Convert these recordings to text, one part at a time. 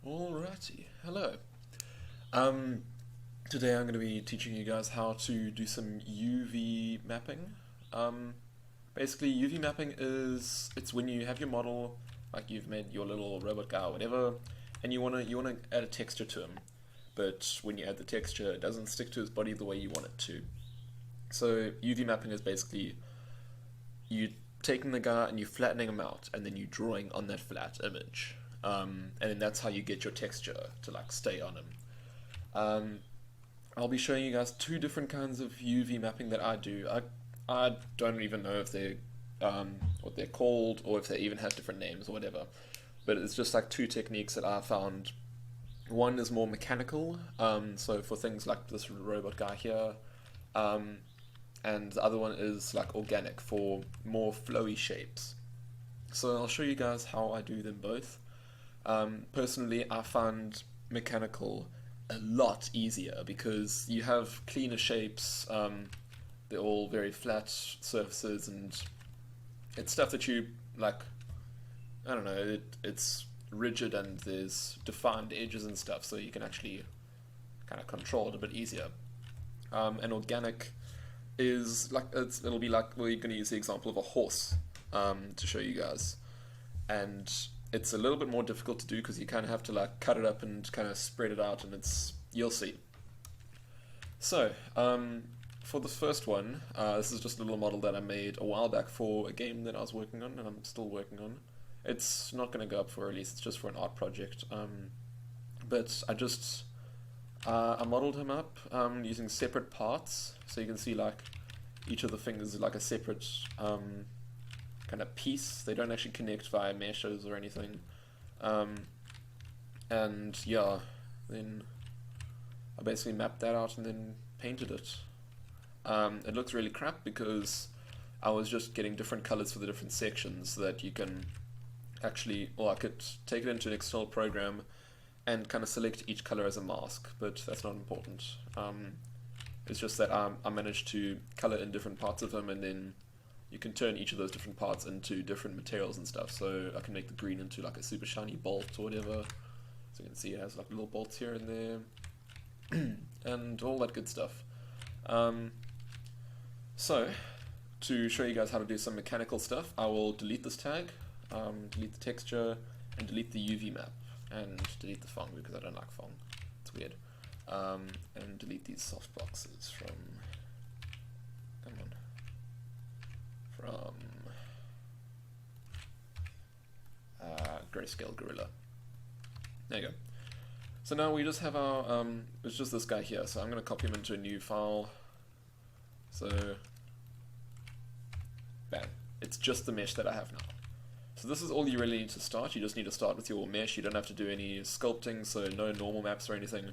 Alrighty, hello. Um, Today I'm going to be teaching you guys how to do some UV mapping. Um, Basically, UV mapping it's when you have your model, like you've made your little robot guy or whatever, and you wanna add a texture to him, but when you add the texture, it doesn't stick to his body the way you want it to. So UV mapping is basically you taking the guy and you flattening him out, and then you drawing on that flat image. And then that's how you get your texture to like stay on him. Um, I'll be showing you guys two different kinds of UV mapping that I do. I don't even know if they're what they're called or if they even have different names or whatever. But it's just like two techniques that I found. One is more mechanical, so for things like this robot guy here, um, and the other one is like organic for more flowy shapes. So I'll show you guys how I do them both. Personally, I find mechanical a lot easier because you have cleaner shapes. They're all very flat surfaces, and it's stuff that you like. I don't know. It's rigid and there's defined edges and stuff, so you can actually kind of control it a bit easier. And organic is like it'll be like we're going to use the example of a horse to show you guys, and it's a little bit more difficult to do because you kind of have to like cut it up and kind of spread it out, and you'll see. So, for the first one, this is just a little model that I made a while back for a game that I was working on, and I'm still working on. It's not going to go up for release, it's just for an art project. But I modeled him up using separate parts, so you can see like each of the fingers is like a separate kind of piece. They don't actually connect via meshes or anything. And yeah, then I basically mapped that out and then painted it. It looks really crap because I was just getting different colors for the different sections so that you can actually, or I could take it into an external program and kind of select each color as a mask, but that's not important. It's just that I managed to color in different parts of them, and then you can turn each of those different parts into different materials and stuff. So I can make the green into like a super shiny bolt or whatever. So you can see it has like little bolts here and there, and all that good stuff. So to show you guys how to do some mechanical stuff, I will delete this tag, delete the texture, and delete the UV map, and delete the Phong because I don't like Phong. It's weird. And delete these soft boxes from, come on, from Grayscale Gorilla. There you go. So now we just have our, it's just this guy here, so I'm going to copy him into a new file. So, bam, it's just the mesh that I have now. So this is all you really need to start. You just need to start with your mesh. You don't have to do any sculpting, so no normal maps or anything.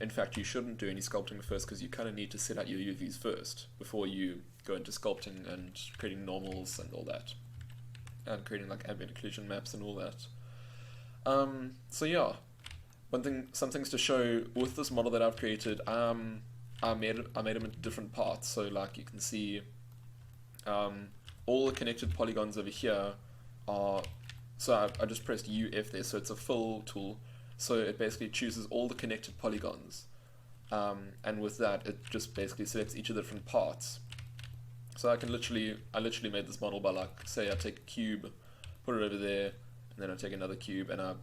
In fact, you shouldn't do any sculpting first because you kind of need to set out your UVs first before you go into sculpting and creating normals and all that. And creating like ambient occlusion maps and all that. So yeah, some things to show with this model that I've created. I made them into different parts. So like you can see, all the connected polygons over here are. So I just pressed UF there, so it's a fill tool. So it basically chooses all the connected polygons, and with that, it just basically selects each of the different parts. So I literally made this model by like, say I take a cube, put it over there, and then I take another cube and I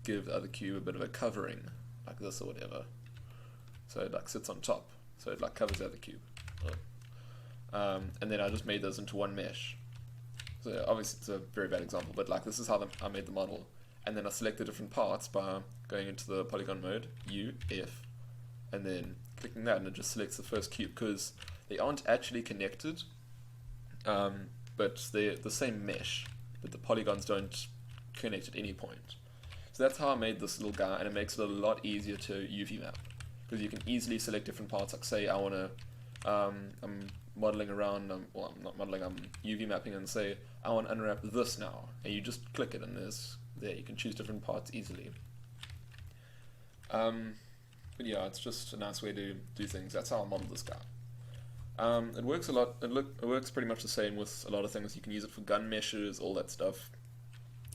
give the other cube a bit of a covering, like this or whatever. So it like sits on top, so it like covers the other cube. And then I just made those into one mesh. So obviously it's a very bad example, but like this is how I made the model. And then I select the different parts by going into the polygon mode, U, F, and then clicking that, and it just selects the first cube because they aren't actually connected, but they're the same mesh, but the polygons don't connect at any point. So that's how I made this little guy, and it makes it a lot easier to UV map because you can easily select different parts. Like say I want to, I'm modeling around, well I'm not modeling, I'm UV mapping, and say I want to unwrap this now, and you just click it and there you can choose different parts easily. But yeah, it's just a nice way to do things. That's how I modeled this guy. It works a lot. It works pretty much the same with a lot of things. You can use it for gun meshes, all that stuff.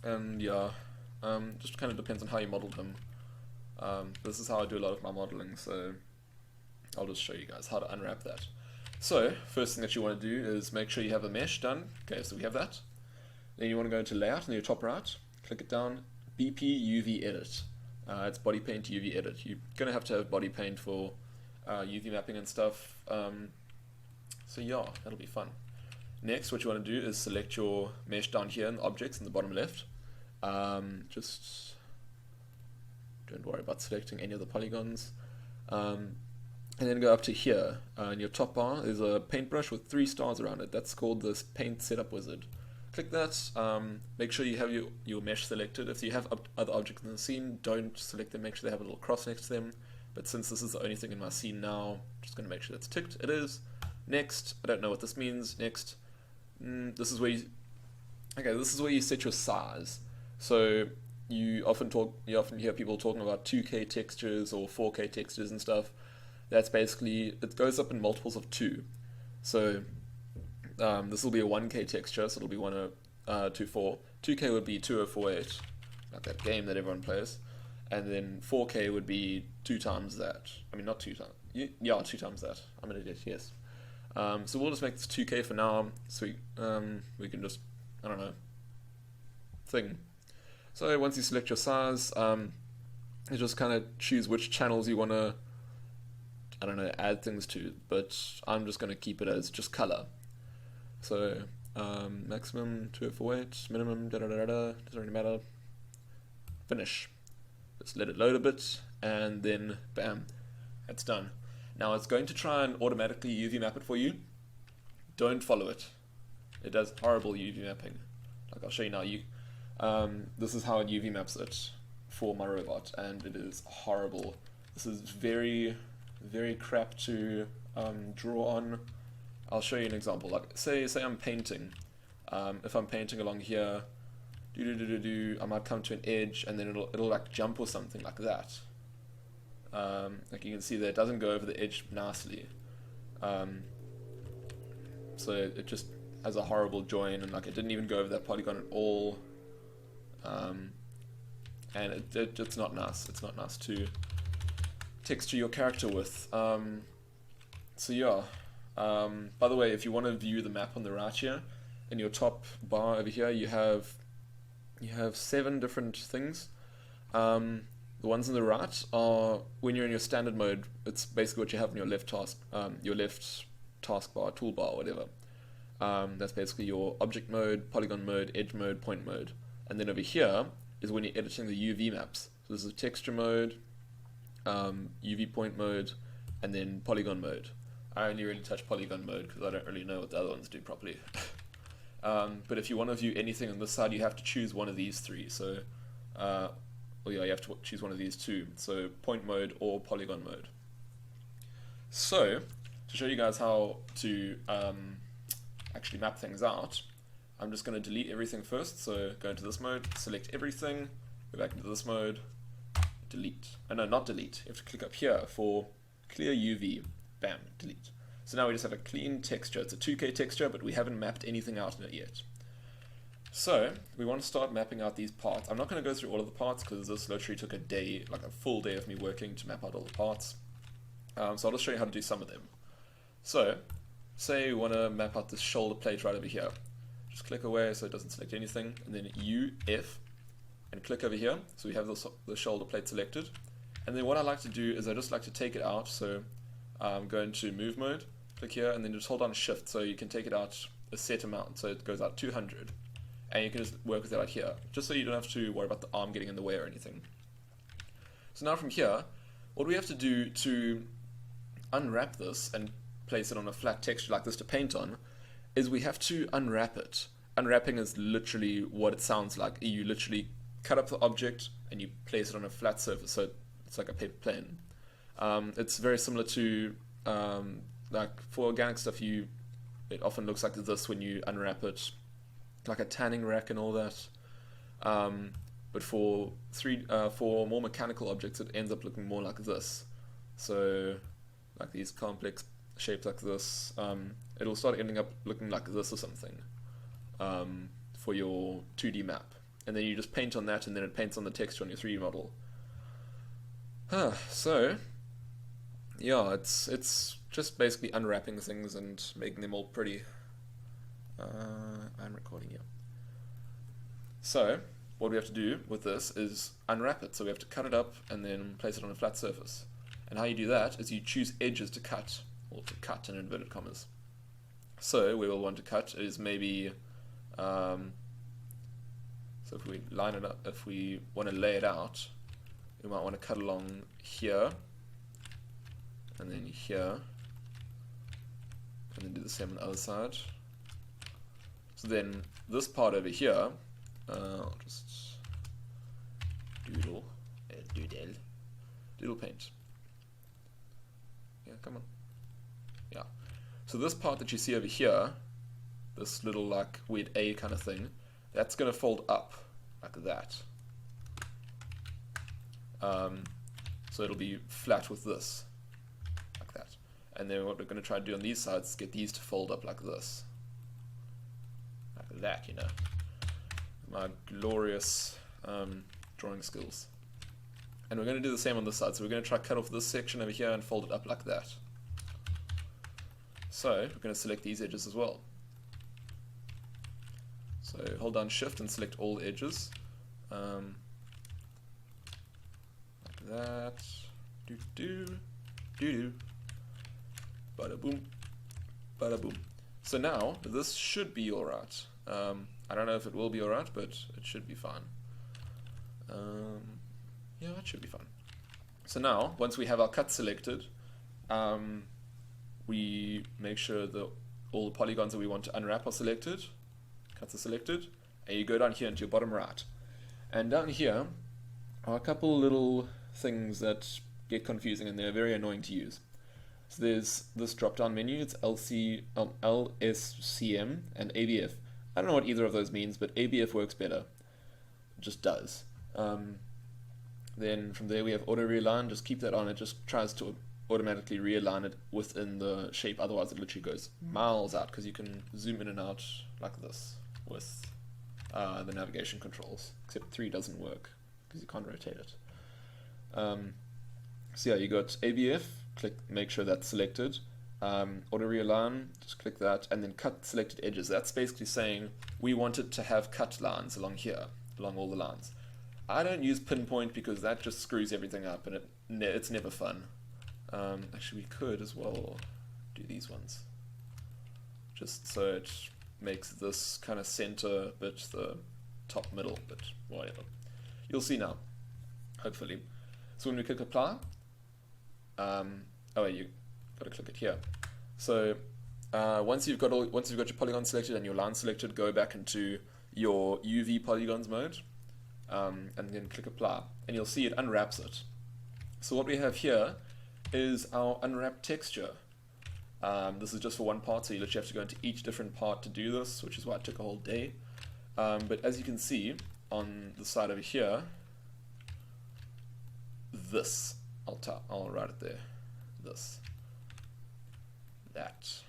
And yeah, just kind of depends on how you modeled them. This is how I do a lot of my modeling, so I'll just show you guys how to unwrap that. So, first thing that you want to do is make sure you have a mesh done. Okay, so we have that. Then you want to go into Layout in your top right, click it down, BP UV Edit. It's Body Paint UV Edit. You're going to have body paint for UV mapping and stuff. So yeah, that'll be fun. Next, what you want to do is select your mesh down here in the objects in the bottom left. Just don't worry about selecting any of the polygons. And then go up to here. In your top bar, there's a paintbrush with 3 stars around it. That's called this Paint Setup Wizard. Click that. Make sure you have your mesh selected. If you have other objects in the scene, don't select them. Make sure they have a little cross next to them. But since this is the only thing in my scene now, I'm just going to make sure that's ticked. It is. Next. I don't know what this means. Next. This is where you set your size. So you often hear people talking about 2K textures or 4K textures and stuff. That's basically, it goes up in multiples of 2. So this will be a 1K texture, so it'll be 1024. 2K would be 2048, like that game that everyone plays. And then 4K would be 2 times that. I mean, not 2 times. Yeah, 2 times that. I'm an idiot, yes. So we'll just make this 2K for now, so we can just, I don't know, thing. So once you select your size, you just kind of choose which channels you want to, I don't know, add things to, but I'm just going to keep it as just color. So maximum 2048, minimum doesn't really matter. Finish. Just let it load a bit, and then bam, it's done. Now it's going to try and automatically UV map it for you. Don't follow it. It does horrible UV mapping. Like I'll show you now. This is how it UV maps it for my robot, and it is horrible. This is very, very crap to draw on. I'll show you an example. Like say I'm painting. If I'm painting along here, I might come to an edge, and then it'll like jump or something like that. Like you can see there, it doesn't go over the edge nicely. So it just has a horrible join, and like it didn't even go over that polygon at all. And it's not nice. It's not nice to texture your character with. So yeah. By the way, if you want to view the map on the right here, in your top bar over here, you have 7 different things. The ones on the right are when you're in your standard mode. It's basically what you have in your left taskbar, toolbar, whatever. That's basically your object mode, polygon mode, edge mode, point mode. And then over here is when you're editing the UV maps. So this is texture mode, UV point mode, and then polygon mode. I only really touch polygon mode because I don't really know what the other ones do properly. But if you want to view anything on this side, you have to choose one of these 3. So, well, yeah, you have to choose one of these 2. So point mode or polygon mode. So to show you guys how to actually map things out, I'm just going to delete everything first. So go into this mode, select everything, go back into this mode, delete. Oh no, not delete. You have to click up here for clear UV. Bam, delete. So now we just have a clean texture. It's a 2K texture, but we haven't mapped anything out in it yet. So we want to start mapping out these parts. I'm not going to go through all of the parts because this literally took a day, like a full day of me working to map out all the parts. So I'll just show you how to do some of them. So say you want to map out this shoulder plate right over here. Just click away so it doesn't select anything, and then UF, and click over here. So we have the shoulder plate selected. And then what I like to do is I just like to take it out. So go into move mode, click here, and then just hold on shift so you can take it out a set amount. So it goes out 200. And you can just work with it out here, just so you don't have to worry about the arm getting in the way or anything. So now from here, what we have to do to unwrap this and place it on a flat texture like this to paint on, is we have to unwrap it. Unwrapping is literally what it sounds like. You literally cut up the object and you place it on a flat surface, so it's like a paper plane. It's very similar to, like for organic stuff, it often looks like this when you unwrap it, like a tanning rack and all that. But for more mechanical objects, it ends up looking more like this. So like these complex shapes like this, it'll start ending up looking like this or something for your 2D map. And then you just paint on that, and then it paints on the texture on your 3D model. So yeah, it's just basically unwrapping things and making them all pretty. I'm recording here. So what we have to do with this is unwrap it. So we have to cut it up and then place it on a flat surface. And how you do that is you choose edges to cut, or to cut in inverted commas. So where we'll want to cut is maybe, so if we line it up, if we want to lay it out, we might want to cut along here, and then here, and then do the same on the other side. So then this part over here, I'll just doodle paint. Yeah, come on. Yeah. So this part that you see over here, this little like weird A kind of thing, that's going to fold up like that. So it'll be flat with this, like that. And then what we're going to try to do on these sides is get these to fold up like this. Like that, you know. My glorious drawing skills. And we're going to do the same on this side. So we're going to try to cut off this section over here and fold it up like that. So we're going to select these edges as well. So hold down Shift and select all edges. Like that. Bada boom. Bada boom. So now this should be alright. I don't know if it will be alright, but it should be fine. Yeah, it should be fine. So now, once we have our cut selected, we make sure that all the polygons that we want to unwrap are selected, cuts are selected, and you go down here into your bottom right. And down here are a couple little things that get confusing and they're very annoying to use. So there's this drop-down menu, it's LSCM and ABF. I don't know what either of those means, but ABF works better. It just does. Then from there we have auto realign, just keep that on, it just tries to automatically realign it within the shape, otherwise it literally goes miles out, because you can zoom in and out like this with the navigation controls, except 3 doesn't work, because you can't rotate it. So yeah, you got ABF, click, make sure that's selected, auto realign, just click that, and then cut selected edges. That's basically saying we want it to have cut lines along here, along all the lines. I don't use pinpoint because that just screws everything up and it's never fun. Actually, we could as well do these ones, just so it makes this kind of center bit the top middle bit, whatever. You'll see now, hopefully. So when we click apply, oh wait, you got to click it here. So once you've got your polygon selected and your line selected, go back into your UV polygons mode. And then click apply, and you'll see it unwraps it. So what we have here is our unwrapped texture. This is just for one part, so you literally have to go into each different part to do this, which is why it took a whole day. But as you can see on the side over here, this, I'll write it there, this, that.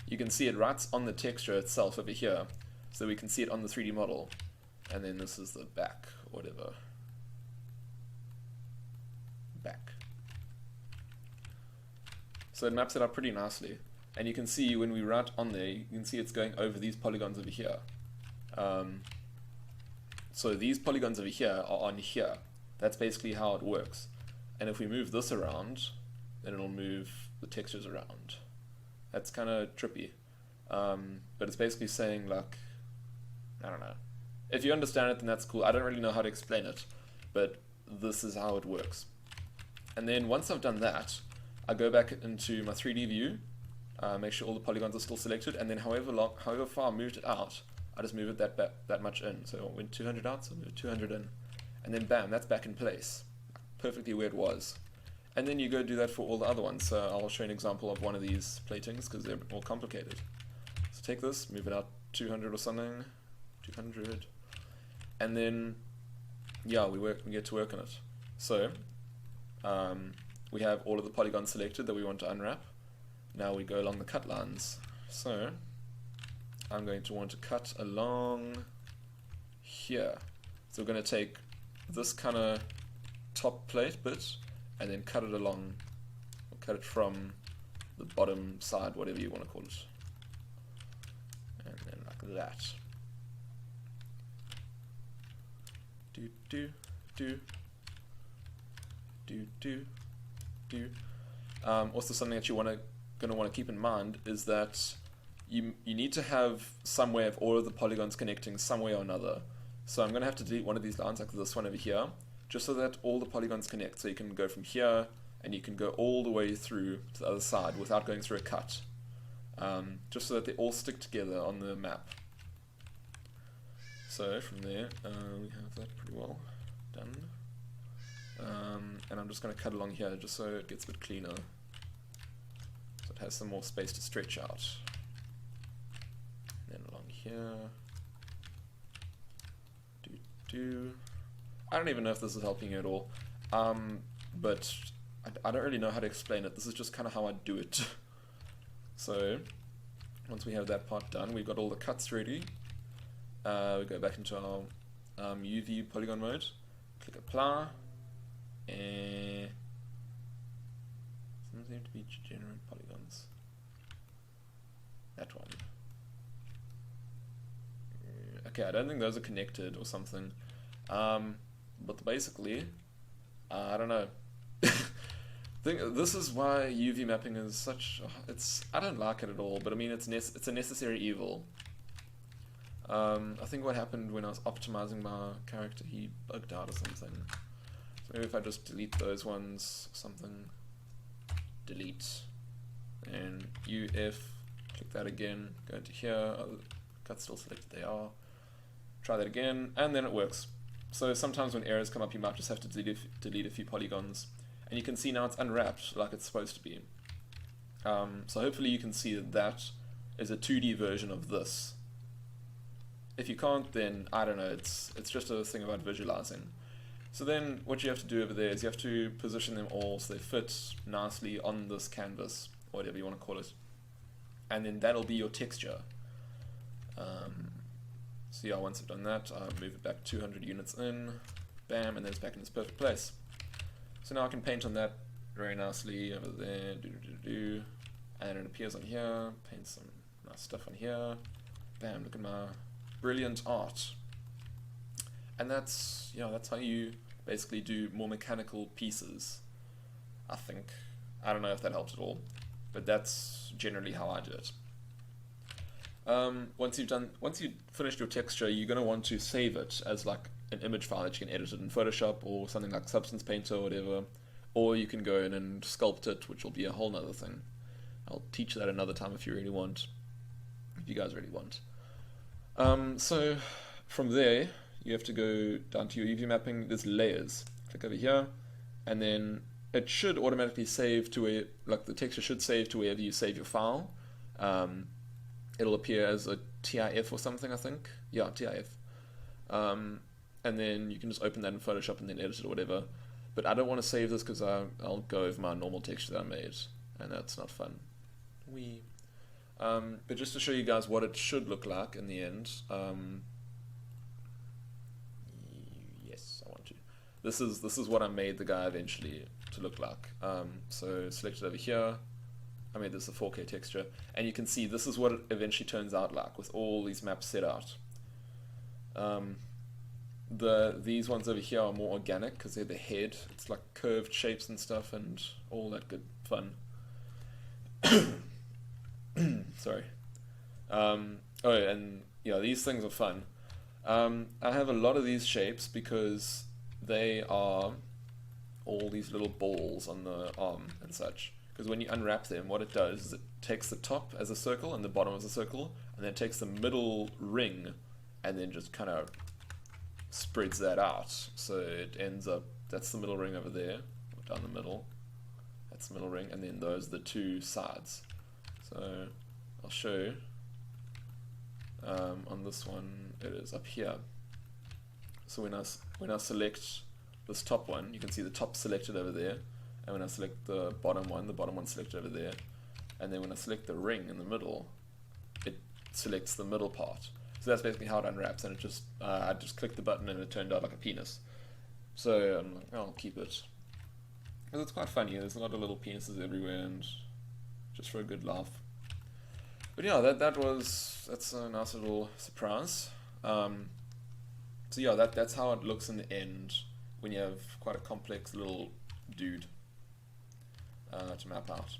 You can see it right on the texture itself over here. So we can see it on the 3D model, and then this is the back, whatever, back. So it maps it up pretty nicely, and you can see when we write on there, you can see it's going over these polygons over here. So these polygons over here are on here. That's basically how it works. And if we move this around, then it'll move the textures around. That's kind of trippy, but it's basically saying like, I don't know. If you understand it, then that's cool. I don't really know how to explain it, but this is how it works. And then once I've done that, I go back into my 3D view, make sure all the polygons are still selected, and then however far I moved it out, I just move it that much in. So I went 200 out, so I moved 200 in, and then bam, that's back in place, perfectly where it was. And then you go do that for all the other ones. So I'll show an example of one of these platings because they're a bit more complicated. So take this, move it out 200 or something. 200, and then yeah, we get to work on it. So we have all of the polygons selected that we want to unwrap. Now we go along the cut lines. So I'm going to want to cut along here. So we're going to take this kind of top plate bit and then cut it along, or cut it from the bottom side, whatever you want to call it, and then like that. Do do do do do do. Also, something that you're going to want to keep in mind is that you need to have some way of all of the polygons connecting some way or another. So I'm going to have to delete one of these lines, like this one over here, just so that all the polygons connect. So you can go from here and you can go all the way through to the other side without going through a cut, just so that they all stick together on the map. So from there, we have that pretty well done. And I'm just going to cut along here just so it gets a bit cleaner, so it has some more space to stretch out. And then along here, I don't even know if this is helping you at all, but I don't really know how to explain it. This is just kind of how I do it. So once we have that part done, we've got all the cuts ready. We go back into our UV polygon mode, click apply, and doesn't seem to be generate polygons. That one. Okay, I don't think those are connected or something. But basically, I don't know. This is why UV mapping is such. I don't like it at all. But I mean, it's a necessary evil. I think what happened when I was optimizing my character, he bugged out or something. So maybe if I just delete those ones, something, delete, and UF, click that again, go into here, cuts still selected, they are. Try that again, and then it works. So sometimes when errors come up, you might just have to delete a few polygons, and you can see now it's unwrapped like it's supposed to be. So hopefully you can see that that is a 2D version of this. If you can't, then I don't know, it's just a thing about visualizing. So then what you have to do over there is you have to position them all so they fit nicely on this canvas, or whatever you want to call it. And then that'll be your texture. So yeah, once I've done that, I move it back 200 units in, bam, and then it's back in its perfect place. So now I can paint on that very nicely over there, and it appears on here, paint some nice stuff on here, bam, look at my brilliant art. And that's how you basically do more mechanical pieces, I think. I don't know if that helps at all, but that's generally how I do it. Once you've finished your texture, you're going to want to save it as like an image file that you can edit it in Photoshop or something like Substance Painter or whatever, or you can go in and sculpt it, which will be a whole nother thing. I'll teach that another time if you really want, if you guys really want. So from there, you have to go down to your UV mapping. There's layers. Click over here, and then it should automatically save to where, like the texture should save to wherever you save your file. It'll appear as a TIF or something, I think. Yeah, TIF. And then you can just open that in Photoshop and then edit it or whatever. But I don't want to save this because I'll go over my normal texture that I made, and that's not fun. But just to show you guys what it should look like in the end, yes, I want to. This is what I made the guy eventually to look like. So select it over here. I made this a 4K texture, and you can see this is what it eventually turns out like with all these maps set out. These ones over here are more organic because they're the head. It's like curved shapes and stuff and all that good fun. Sorry. Oh, and yeah, these things are fun. I have a lot of these shapes because they are all these little balls on the arm and such. Because when you unwrap them, what it does is it takes the top as a circle and the bottom as a circle, and then it takes the middle ring and then just kind of spreads that out. So it ends up, that's the middle ring over there, down the middle. That's the middle ring, and then those are the two sides. So I'll show you. On this one, it is up here. So when I select this top one, you can see the top selected over there. And when I select the bottom one's selected over there. And then when I select the ring in the middle, it selects the middle part. So that's basically how it unwraps, and it just I just clicked the button and it turned out like a penis. So I'm like, I'll keep it. Because it's quite funny, there's a lot of little penises everywhere and just for a good laugh. But yeah, that's a nice little surprise. So yeah, that's how it looks in the end when you have quite a complex little dude to map out.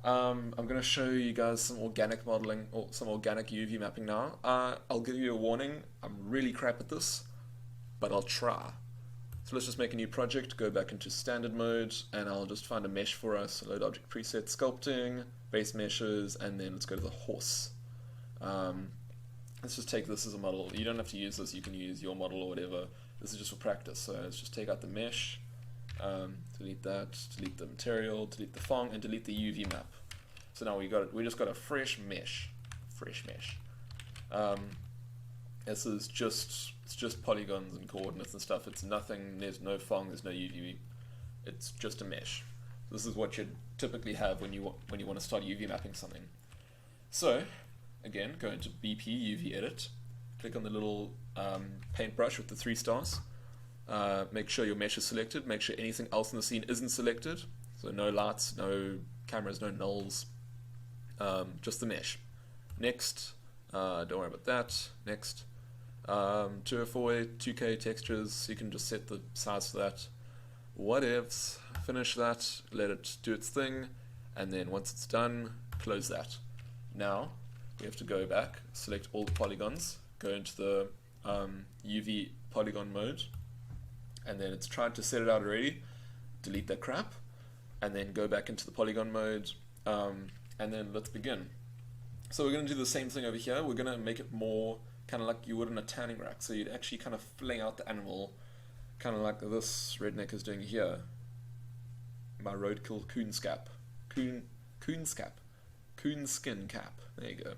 I'm going to show you guys some organic modeling, or some organic UV mapping now. I'll give you a warning, I'm really crap at this, but I'll try. So let's just make a new project, go back into standard mode, and I'll just find a mesh for us, load object preset, sculpting, base meshes, and then let's go to the horse. Let's just take this as a model. You don't have to use this, you can use your model or whatever. This is just for practice, so let's just take out the mesh, delete that, delete the material, delete the Phong, and delete the UV map. So now we just got a fresh mesh. This is just polygons and coordinates and stuff. It's nothing, there's no Phong, there's no UV. It's just a mesh. This is what you'd typically have when you want to start UV mapping something. So again, go into BP UV edit, click on the little paintbrush with the 3 stars. Make sure your mesh is selected, make sure anything else in the scene isn't selected, so no lights, no cameras, no nulls, just the mesh. Next, don't worry about that, next. 204, 2K textures, you can just set the size for that. Whatevs, finish that, let it do its thing, and then once it's done, close that. Now, we have to go back, select all the polygons, go into the UV polygon mode, and then it's tried to set it out already, delete that crap, and then go back into the polygon mode, and then let's begin. So we're going to do the same thing over here. We're going to make it more kind of like you would in a tanning rack, so you'd actually kind of fling out the animal, kind of like this redneck is doing here. My roadkill coonscap. Coonskin cap. There you go.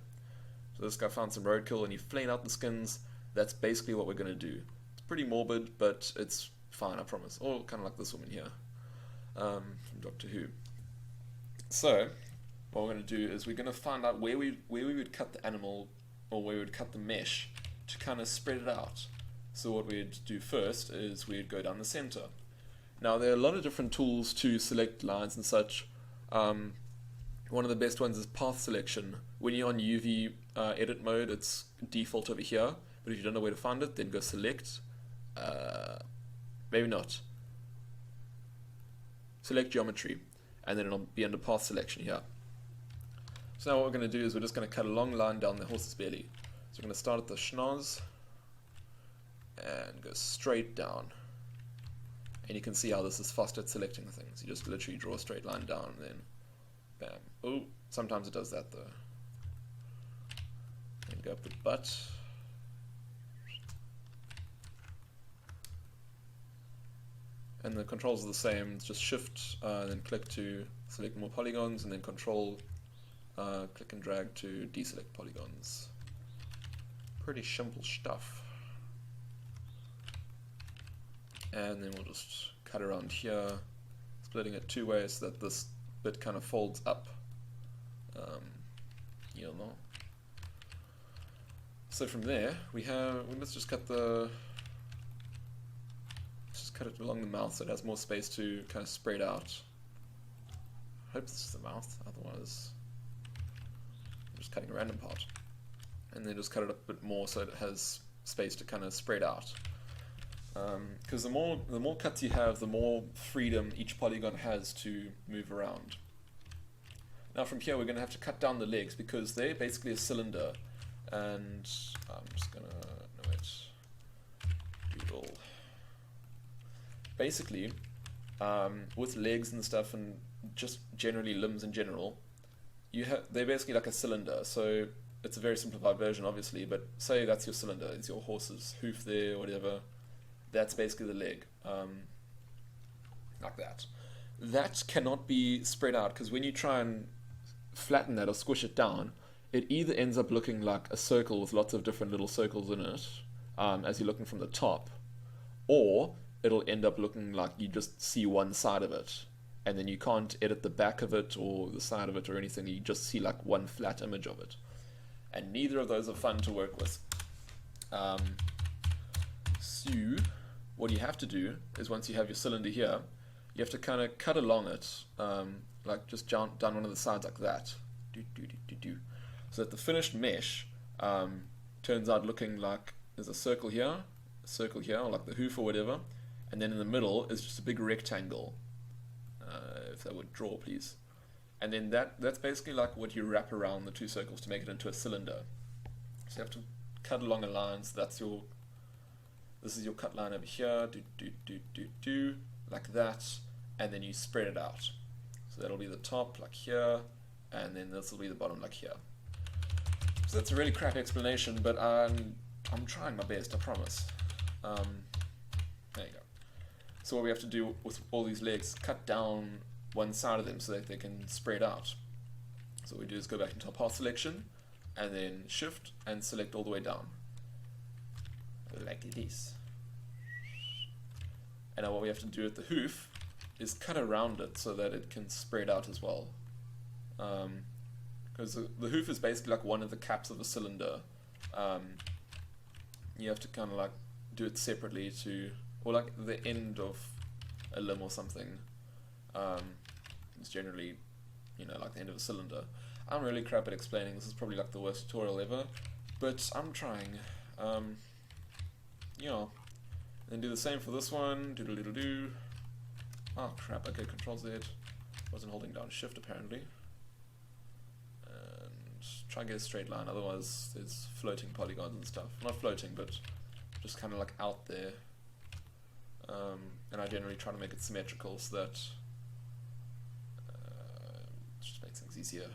So this guy found some roadkill and he flayed out the skins. That's basically what we're going to do. It's pretty morbid, but it's fine, I promise. Or kind of like this woman here from Doctor Who. So what we're going to do is we're going to find out where we would cut the animal, or where we would cut the mesh to kind of spread it out. So what we'd do first is we'd go down the center. Now there are a lot of different tools to select lines and such. One of the best ones is path selection. When you're on UV edit mode, it's default over here, but if you don't know where to find it, then go select, maybe not, select geometry, and then it'll be under path selection here. So now what we're going to do is we're just going to cut a long line down the horse's belly. So we're going to start at the schnoz and go straight down. And you can see how this is fast at selecting things. You just literally draw a straight line down and then bam. Oh, sometimes it does that though. And go up the butt. And the controls are the same. It's just shift, then click to select more polygons, and then control, click and drag to deselect polygons. Pretty simple stuff. And then we'll just cut around here, splitting it 2 ways so that this bit kind of folds up. You know. So from there let's just cut it along the mouth so it has more space to kind of spread out. I hope this is the mouth, otherwise I'm just cutting a random part. And then just cut it up a bit more so it has space to kind of spread out. Because the more cuts you have, the more freedom each polygon has to move around. Now from here we're going to have to cut down the legs because they're basically a cylinder, and I'm just going to doodle. Basically, with legs and stuff, and just generally limbs in general, they're basically like a cylinder. So it's a very simplified version, obviously, but say that's your cylinder, it's your horse's hoof there, or whatever. That's basically the leg, like that. That cannot be spread out, because when you try and flatten that or squish it down, it either ends up looking like a circle with lots of different little circles in it, as you're looking from the top, or it'll end up looking like you just see one side of it, and then you can't edit the back of it or the side of it or anything, you just see like one flat image of it. And neither of those are fun to work with. So what you have to do is once you have your cylinder here, you have to kind of cut along it, like just down one of the sides like that, so that the finished mesh turns out looking like there's a circle here, or like the hoof or whatever, and then in the middle is just a big rectangle. If that would draw, please. And then that's basically like what you wrap around the two circles to make it into a cylinder. So you have to cut along a line. So this is your cut line over here, like that, and then you spread it out. So that'll be the top like here, and then this will be the bottom like here. So that's a really crap explanation, but I'm trying my best, I promise. There you go. So what we have to do with all these legs, cut down one side of them so that they can spread out. So what we do is go back into our path selection, and then shift and select all the way down. Like this. And now what we have to do with the hoof is cut around it so that it can spread out as well. Because the hoof is basically like one of the caps of a cylinder. You have to kind of like do it separately to, or like the end of a limb or something. It's generally, you know, like the end of a cylinder. I'm really crap at explaining. This is probably like the worst tutorial ever, but I'm trying. Yeah. Then do the same for this one. Doodle-doodle-doo. Oh crap. Okay, Control Z. Wasn't holding down Shift apparently. And try and get a straight line. Otherwise, there's floating polygons and stuff. Not floating, but just kind of like out there. And I generally try to make it symmetrical so that it just makes things easier.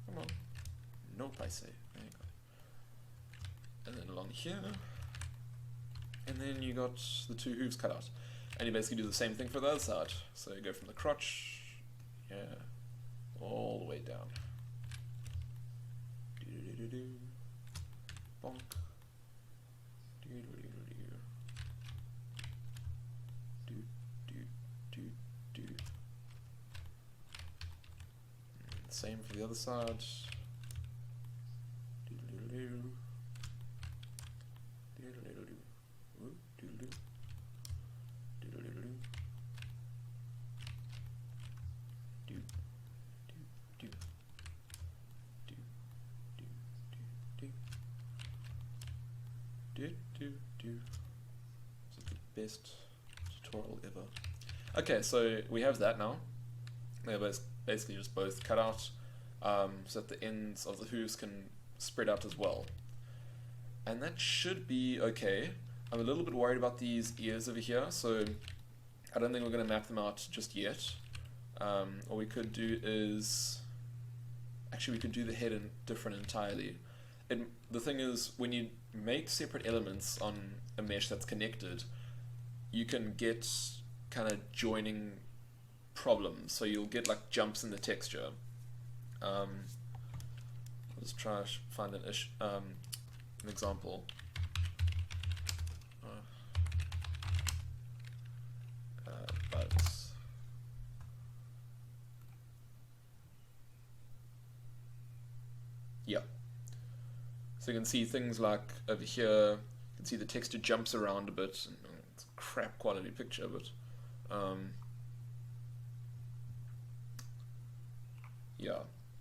Come on. Nope, I say. There you go. And then along here. And then you got the two hooves cut out. And you basically do the same thing for the other side. So you go from the crotch, yeah, all the way down. Bonk. Same for the other side. This is the best tutorial ever. Okay, so we have that now. They're basically just both cut out so that the ends of the hooves can spread out as well. And that should be okay. I'm a little bit worried about these ears over here, so I don't think we're going to map them out just yet. What we could do is... Actually, we could do the head different entirely. The thing is, when you make separate elements on a mesh that's connected, you can get kind of joining problems. So you'll get like jumps in the texture. Let's try to find an example. But yeah. So you can see things like over here, you can see the texture jumps around a bit. It's a crap quality picture, but yeah,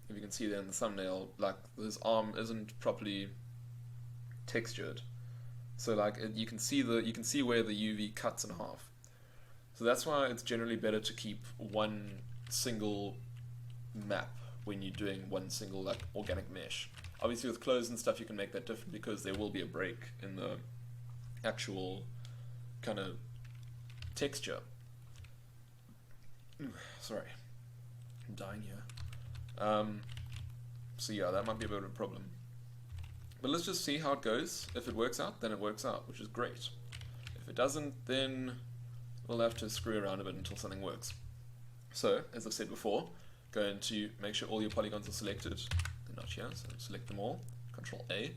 if you can see there in the thumbnail, like his arm isn't properly textured. So like you can see where the UV cuts in half. So that's why it's generally better to keep one single map when you're doing one single like organic mesh. Obviously with clothes and stuff you can make that different because there will be a break in the actual kind of texture. Sorry, I'm dying here. So yeah, that might be a bit of a problem. But let's just see how it goes. If it works out, then it works out, which is great. If it doesn't, then we'll have to screw around a bit until something works. So, as I've said before, go into make sure all your polygons are selected. They're not here, so select them all. Control A.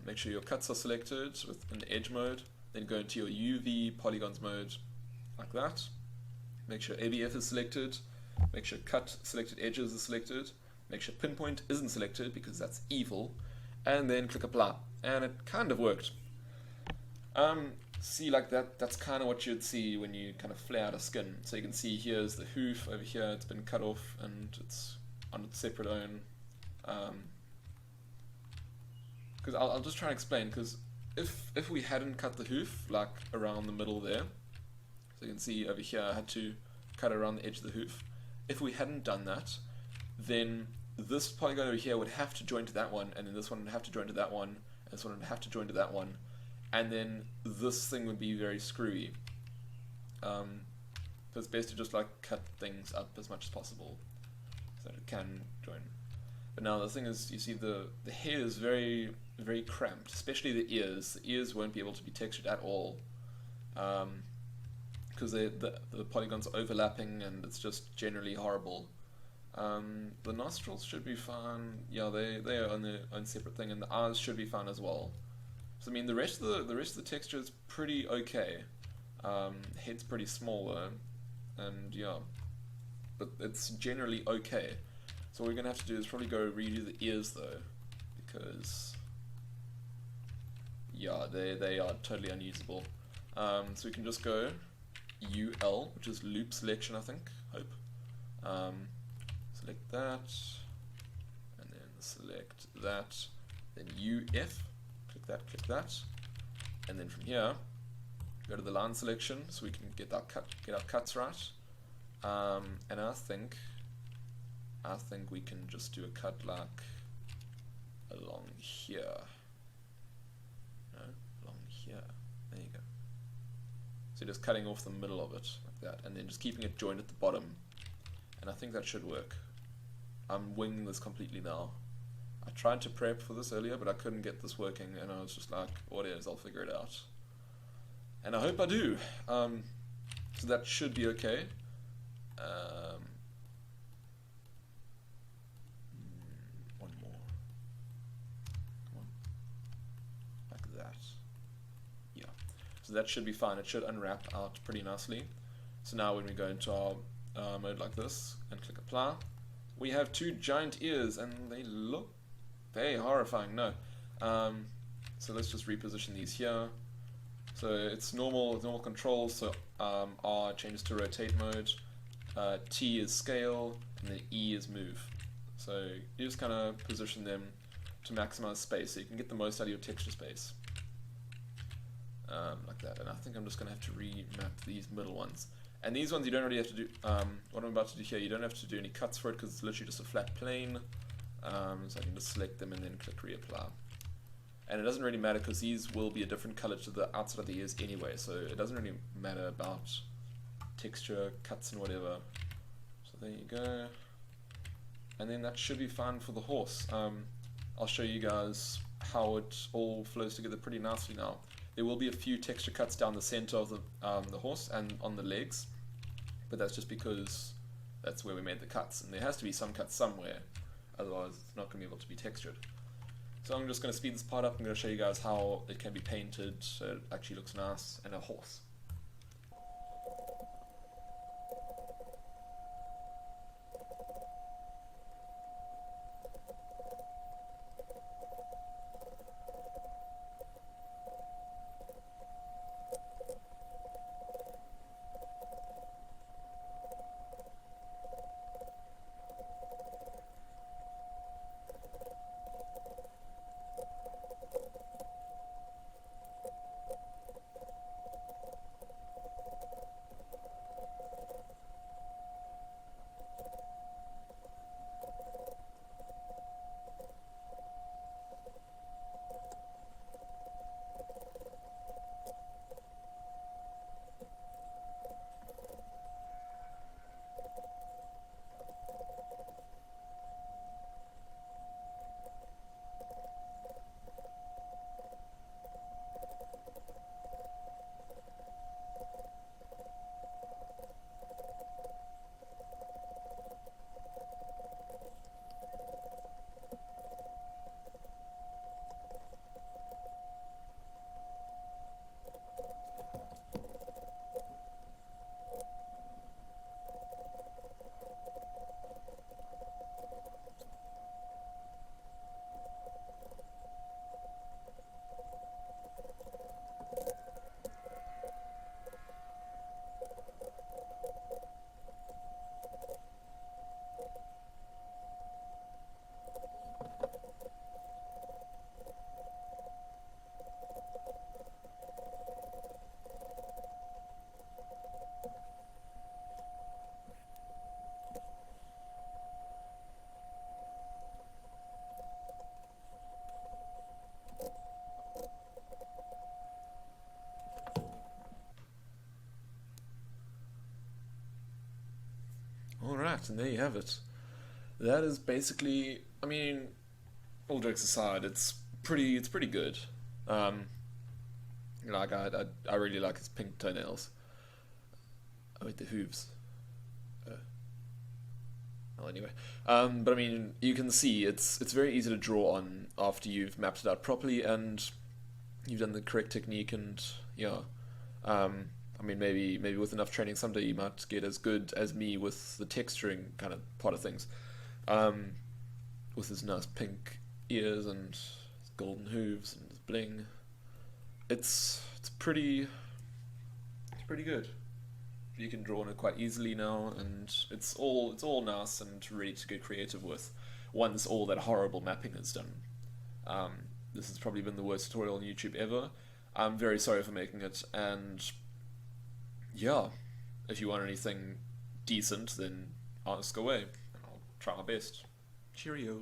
Make sure your cuts are selected in the edge mode. Then go into your UV polygons mode, like that. Make sure ABF is selected. Make sure cut selected edges are selected. make sure pinpoint isn't selected because that's evil, and then click apply. And it kind of worked. See, like that's kind of what you'd see when you kind of flare out a skin. So you can see here's the hoof, over here it's been cut off and it's on its separate own. Because I'll just try and explain, because if we hadn't cut the hoof, like around the middle there, so you can see over here I had to cut around the edge of the hoof. If we hadn't done that, then this polygon over here would have to join to that one, and then this one would have to join to that one, and this one would have to join to that one, and then this thing would be very screwy. So it's best to just like cut things up as much as possible so that it can join. But now the thing is, you see the hair is very, very cramped, especially the ears. The ears won't be able to be textured at all because the polygons are overlapping and it's just generally horrible. The nostrils should be fine. Yeah, they are on their own separate thing, and the eyes should be fine as well. So I mean, the rest of the texture is pretty okay. Head's pretty small though, and yeah, but it's generally okay. So what we're going to have to do is probably go redo the ears though, because yeah, they are totally unusable. So we can just go UL, which is loop selection, I think, hope. Select that, and then select that, then UF, click that, and then from here, go to the line selection so we can get our cuts right. And I think we can just do a cut like along here. No, along here. There you go. So just cutting off the middle of it like that, and then just keeping it joined at the bottom. And I think that should work. I'm winging this completely now. I tried to prep for this earlier, but I couldn't get this working, and I was just like, what is? I'll figure it out. And I hope I do. So that should be okay. One more. Come on. Like that. Yeah. So that should be fine. It should unwrap out pretty nicely. So now when we go into our mode like this and click apply, we have two giant ears, and they look very horrifying. No. So let's just reposition these here. So it's normal controls. So R changes to rotate mode, T is scale, and then E is move. So you just kind of position them to maximize space, so you can get the most out of your texture space. Like that. And I think I'm just going to have to remap these middle ones. And these ones you don't really have to do, what I'm about to do here, you don't have to do any cuts for it because it's literally just a flat plane. So I can just select them and then click reapply. And it doesn't really matter because these will be a different color to the outside of the ears anyway, so it doesn't really matter about texture, cuts and whatever. So there you go. And then that should be fine for the horse. I'll show you guys how it all flows together pretty nicely now. There will be a few texture cuts down the center of the horse and on the legs, but that's just because that's where we made the cuts, and there has to be some cuts somewhere, otherwise it's not going to be able to be textured. So I'm just going to speed this part up. I'm going to show you guys how it can be painted so it actually looks nice in a horse. Right, and there you have it. That is basically, I mean, all jokes aside, it's pretty good. Um, like I really like his pink toenails. Oh wait, the hooves. Uh, well, anyway, but I mean, you can see it's very easy to draw on after you've mapped it out properly and you've done the correct technique. And yeah, I mean, maybe with enough training, someday you might get as good as me with the texturing kind of part of things. Um, with his nice pink ears and his golden hooves and his bling. It's pretty good. You can draw on it quite easily now, and it's all nice and ready to get creative with once all that horrible mapping is done. Um, this has probably been the worst tutorial on YouTube ever. I'm very sorry for making it, and yeah, if you want anything decent, then ask away, and I'll try my best. Cheerio.